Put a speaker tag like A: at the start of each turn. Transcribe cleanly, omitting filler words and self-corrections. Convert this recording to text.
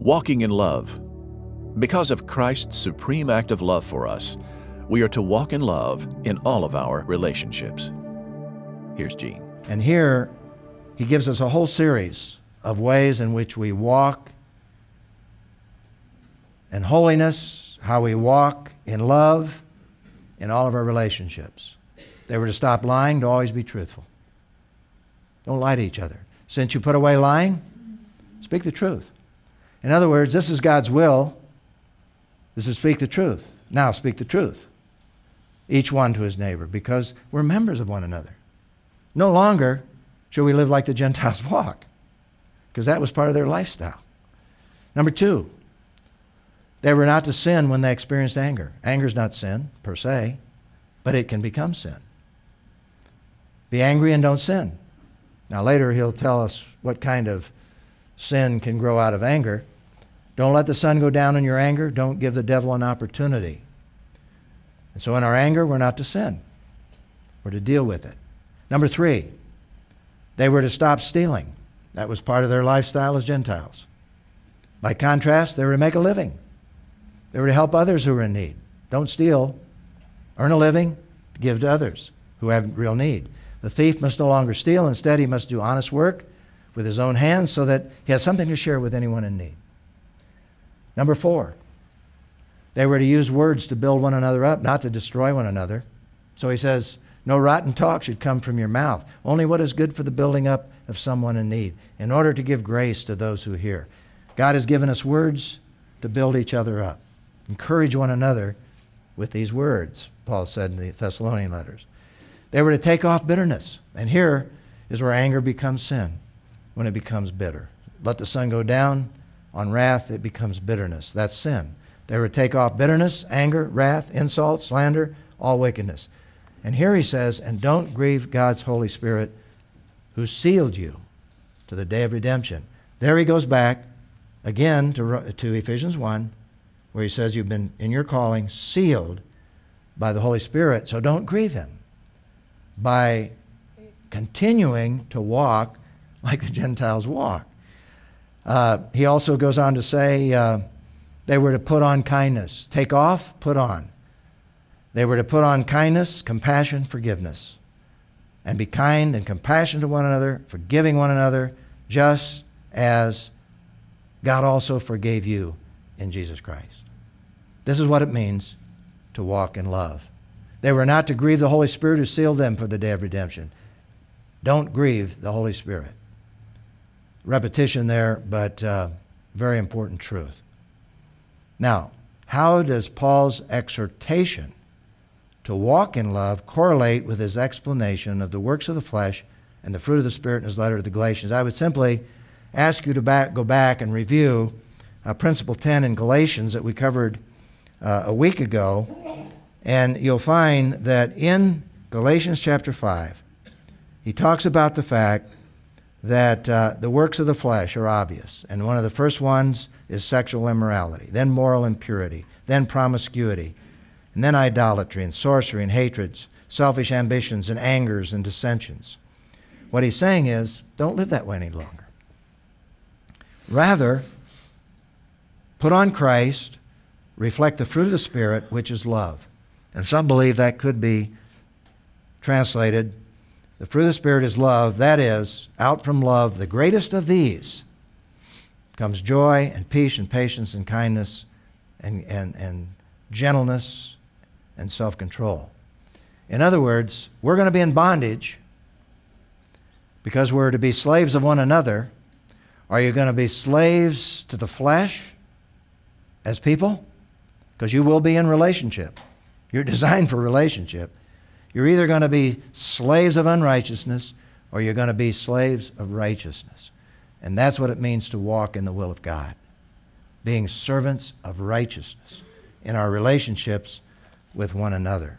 A: Walking in love. Because of Christ's supreme act of love for us, we are to walk in love in all of our relationships. Here's Gene.
B: And here, he gives us a whole series of ways in which we walk in holiness, how we walk in love in all of our relationships. They were to stop lying, to always be truthful. Don't lie to each other. Since you put away lying, speak the truth. In other words, this is God's will. This is speak the truth. Now speak the truth. Each one to his neighbor, because we're members of one another. No longer shall we live like the Gentiles walk, because that was part of their lifestyle. Number two, they were not to sin when they experienced anger. Anger is not sin, per se, but it can become sin. Be angry and don't sin. Now later he'll tell us what kind of sin can grow out of anger. Don't let the sun go down in your anger. Don't give the devil an opportunity. And so in our anger, we're not to sin. We're to deal with it. Number three, they were to stop stealing. That was part of their lifestyle as Gentiles. By contrast, they were to make a living. They were to help others who were in need. Don't steal. Earn a living, give to others who have real need. The thief must no longer steal. Instead, he must do honest work with his own hands so that he has something to share with anyone in need. Number four, they were to use words to build one another up, not to destroy one another. So he says, no rotten talk should come from your mouth, only what is good for the building up of someone in need, in order to give grace to those who hear. God has given us words to build each other up. Encourage one another with these words, Paul said in the Thessalonian letters. They were to take off bitterness. And here is where anger becomes sin, when it becomes bitter. Let the sun go down on wrath, it becomes bitterness. That's sin. They were to take off bitterness, anger, wrath, insult, slander, all wickedness. And here he says, and don't grieve God's Holy Spirit who sealed you to the day of redemption. There he goes back again to Ephesians 1, where he says you've been, in your calling, sealed by the Holy Spirit. So don't grieve him by continuing to walk like the Gentiles walk. He also goes on to say they were to put on kindness. Take off, put on. They were to put on kindness, compassion, forgiveness. And be kind and compassionate to one another, forgiving one another, just as God also forgave you in Jesus Christ. This is what it means to walk in love. They were not to grieve the Holy Spirit who sealed them for the day of redemption. Don't grieve the Holy Spirit. Repetition there, but very important truth. Now, how does Paul's exhortation to walk in love correlate with his explanation of the works of the flesh and the fruit of the Spirit in his letter to the Galatians? I would simply ask you to go back and review Principle 10 in Galatians that we covered a week ago, and you'll find that in Galatians chapter 5, he talks about the fact that the works of the flesh are obvious. And one of the first ones is sexual immorality, then moral impurity, then promiscuity, and then idolatry and sorcery and hatreds, selfish ambitions and angers and dissensions. What he's saying is, don't live that way any longer. Rather, put on Christ, reflect the fruit of the Spirit, which is love. And some believe that could be translated, the fruit of the Spirit is love. That is, out from love, the greatest of these, comes joy and peace and patience and kindness and gentleness and self-control. In other words, we're going to be in bondage because we're to be slaves of one another. Are you going to be slaves to the flesh as people? Because you will be in relationship. You're designed for relationship. You're either going to be slaves of unrighteousness or you're going to be slaves of righteousness. And that's what it means to walk in the will of God. Being servants of righteousness in our relationships with one another.